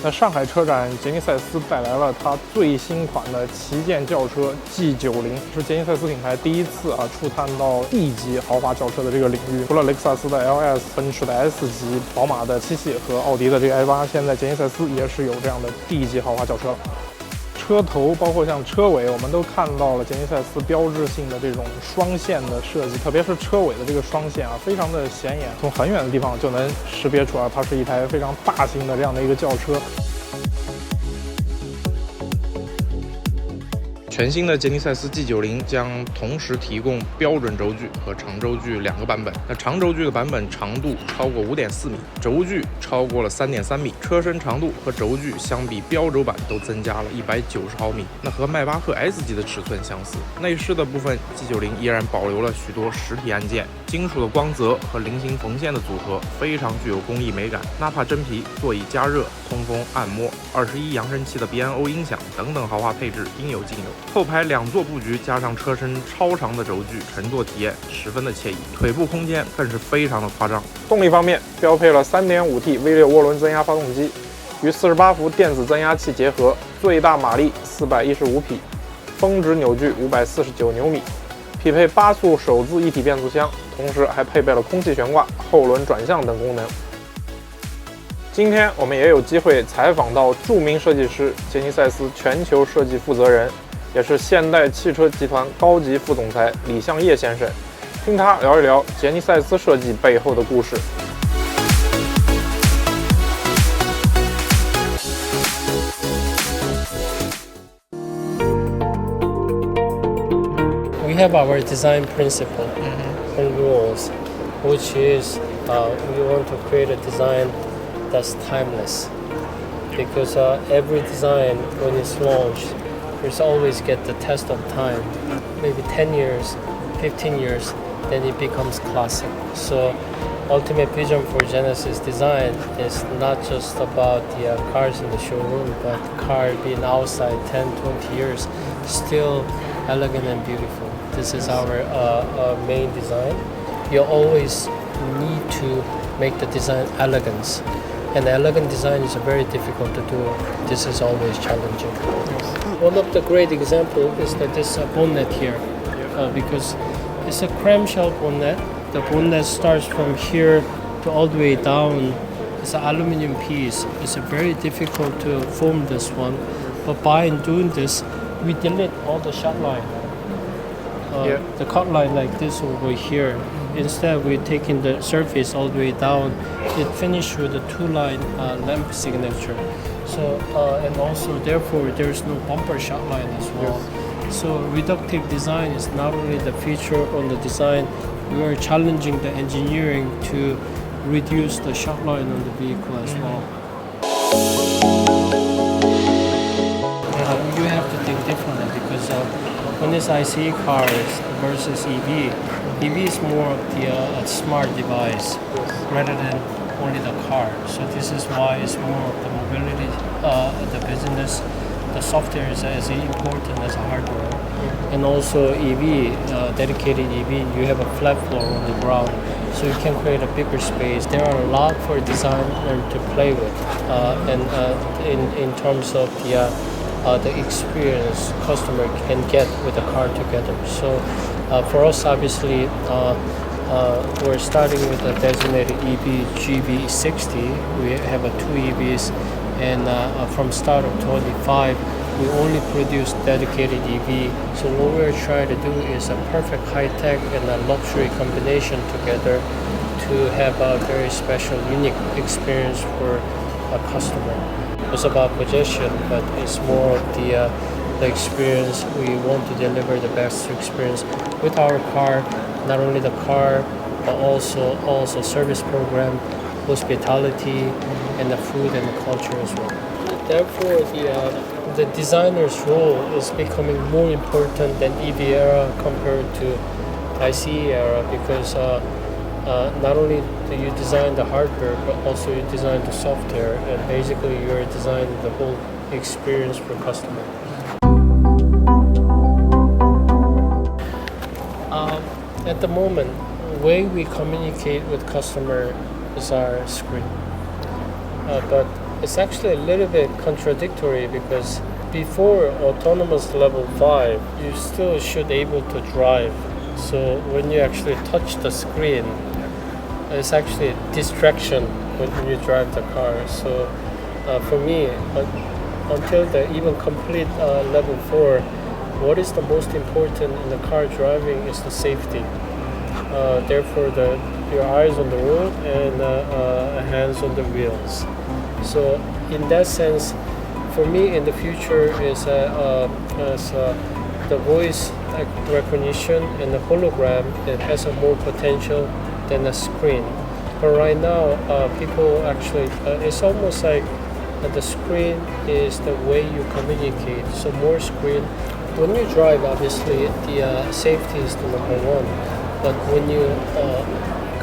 那上海车展，捷尼赛斯带来了它最新款的旗舰轿车 G90，是捷尼赛斯品牌第一次触探到 D 级豪华轿车的这个领域。除了雷克萨斯的 LS、奔驰的 S 级、宝马的7系和奥迪的这个 i8，现在捷尼赛斯也是有这样的 D 级豪华轿车了。车头包括像车尾，我们都看到了捷尼赛斯标志性的这种双线的设计，特别是车尾的这个双线非常的显眼，从很远的地方就能识别出它是一台非常大型的这样的一个轿车。全新的捷尼赛斯 G90 将同时提供标准轴距和长轴距2个版本。那长轴距的版本长度超过 5.4 米，轴距超过了 3.3 米，车身长度和轴距相比标轴版都增加了190毫米，那和迈巴赫 S 级的尺寸相似。内饰的部分 G90 依然保留了许多实体按键，金属的光泽和菱形缝线的组合非常具有工艺美感。纳帕真皮、座椅加热、通风、按摩、21扬声器的 B&O 音响等等豪华配置应有尽有。后排2座布局加上车身超长的轴距，乘坐体验十分的惬意，腿部空间更是非常的夸张。动力方面，标配了 3.5T V6 涡轮增压发动机，与48伏电子增压器结合，最大马力415匹，峰值扭矩549牛米，匹配8速手自一体变速箱，同时还配备了空气悬挂、后轮转向等功能。今天我们也有机会采访到著名设计师、捷尼赛斯全球设计负责人，也是现代汽车集团高级副总裁李相烨先生，听他聊一聊捷尼赛斯设计背后的故事。We have our design principle and rules, which is we want to create a design that's timeless. Because every design, when it's launched, there's always get the test of time. Maybe 10 years, 15 years, then it becomes classic. So ultimate vision for Genesis design is not just about the cars in the showroom, but the car being outside 10, 20 years, still elegant and beautiful. This is our main design. You always need to make the design elegance. And elegant design is very difficult to do. This is always challenging. One of the great examples is that this bonnet here, because it's a clamshell bonnet. The bonnet starts from here to all the way down. It's an aluminum piece. It's very difficult to form this one, but by doing this, we delete all the shot line. The cut line like this over here. Instead, we're taking the surface all the way down. It finished with a 2-line lamp signature. So and also therefore there's no bumper shot line as well. So reductive design is not only the feature on the design, we are challenging the engineering to reduce the shot line on the vehicle as well. You have to think differently because when it's ICE cars versus EV, EV is more of the smart device rather than only the car. So this is why it's more of the mobility, the business. The software is as important as hardware. And also EV, dedicated EV, you have a flat floor on the ground, so you can create a bigger space. There are a lot for designer to play with, and in terms of the experience customer can get with the car together. So for us, obviously, we're starting with a designated EV GB60. We have 2 EVs, and from start of 25, we only produce dedicated EV. So what we're trying to do is a perfect high-tech and a luxury combination together to have a very special, unique experience for a customer. It's about possession, but it's more of the experience. We want to deliver the best experience with our car, not only the car, but also service program, hospitality, and the food and the culture as well. Therefore, the designer's role is becoming more important than EV era compared to ICE era, because not only do you design the hardware, but also you design the software, and basically you're designing the whole experience for customer. At the moment, the way we communicate with customer is our screen. But it's actually a little bit contradictory because before autonomous level 5, you still should able to drive. So when you actually touch the screen, it's actually a distraction when you drive the car. So for me, until the even complete level 4, what is the most important in the car driving is the safety. Therefore, your eyes on the road and hands on the wheels. So in that sense, for me in the future is the voice recognition and the hologram, it has a more potential than a screen. But right now, people actually, it's almost like the screen is the way you communicate. So more screen. When you drive, obviously, the safety is the number one. But when you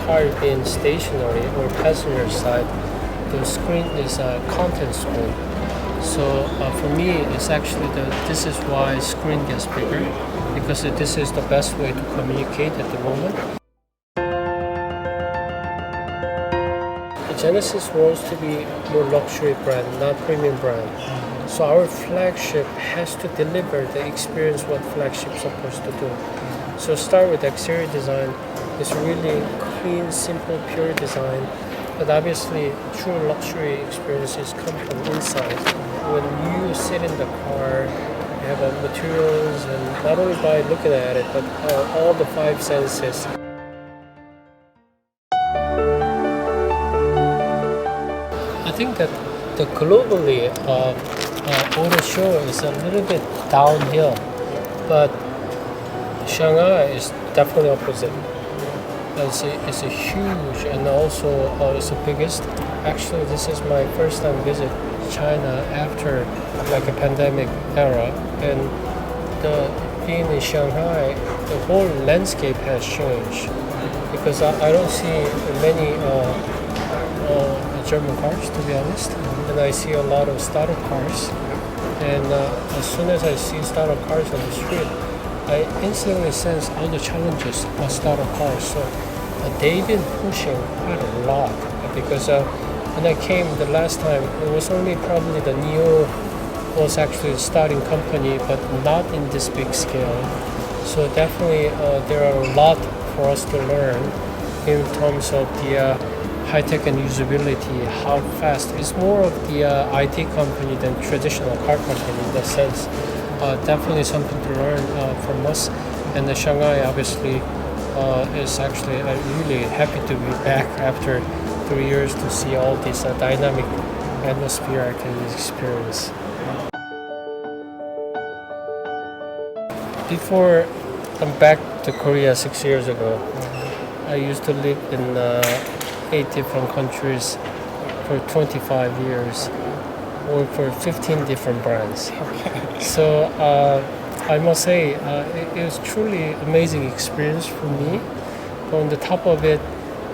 car in stationary or passenger side, the screen is a content screen. So for me, it's actually this is why screen gets bigger, because this is the best way to communicate at the moment. Genesis wants to be more luxury brand, not premium brand. So our flagship has to deliver the experience what flagship is supposed to do. So start with exterior design. It's really clean, simple, pure design. But obviously, true luxury experiences come from inside. When you sit in the car, you have materials, and not only by looking at it, but all the 5 senses. I think that globally, auto show is a little bit downhill, but Shanghai is definitely opposite. It's a huge, and also it's the biggest. Actually, this is my first time visit China after like a pandemic era, and being in Shanghai, the whole landscape has changed because I don't see many German cars, to be honest, and I see a lot of startup cars. And as soon as I see startup cars on the street, I instantly sense all the challenges of startup cars. So they've been pushing quite a lot because when I came the last time, it was only probably the NIO was actually a starting company, but not in this big scale. So definitely there are a lot for us to learn in terms of the high-tech and usability, how fast. It's more of the IT company than traditional car company in that sense. Definitely something to learn from us. And the Shanghai obviously is actually, I'm really happy to be back after 3 years to see all this dynamic atmosphere I can experience. Before I'm back to Korea 6 years ago, I used to live in 8 different countries for 25 years, work for 15 different brands. So I must say it was truly amazing experience for me. But on the top of it,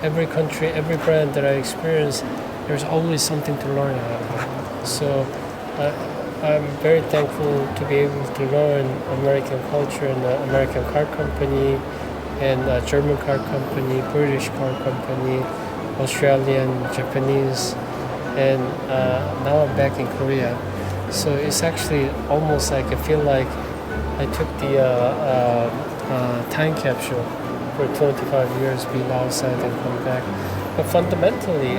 every country, every brand that I experience, there's always something to learn out of it. So I'm very thankful to be able to learn American culture and the American car company and German car company, British car company, Australian, Japanese, and now I'm back in Korea. So it's actually almost like I feel like I took the time capsule for 25 years, being outside and come back. But fundamentally,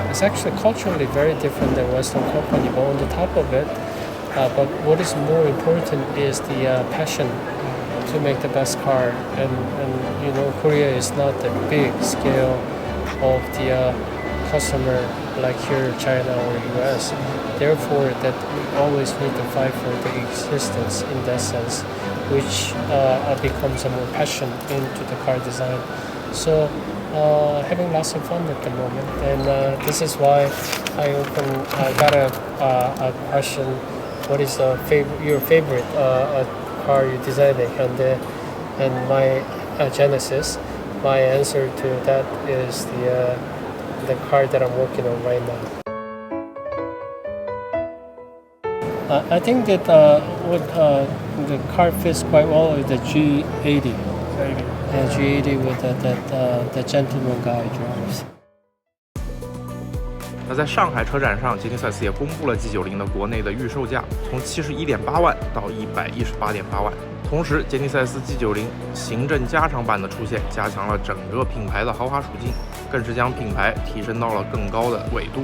it's actually culturally very different than Western company. But on the top of it, but what is more important is the passion to make the best car. And you know, Korea is not the big scale of the customer like here China or US. Therefore, that we always need to fight for the existence in that sense, which becomes a more passion into the car design. So having lots of fun at the moment, and this is why I got a question: what is your favorite car you designed at Hyundai? And my Genesis. My answer to that is the car that I'm working on right now. I think that the car fits quite well with the G80. G80 with the gentleman guy drives. 那在上海车展上，捷尼赛斯也公布了 G90 的国内的预售价，从71.8万到118.8万。同时，捷尼赛斯 G90 行政加长版的出现，加强了整个品牌的豪华属性，更是将品牌提升到了更高的纬度。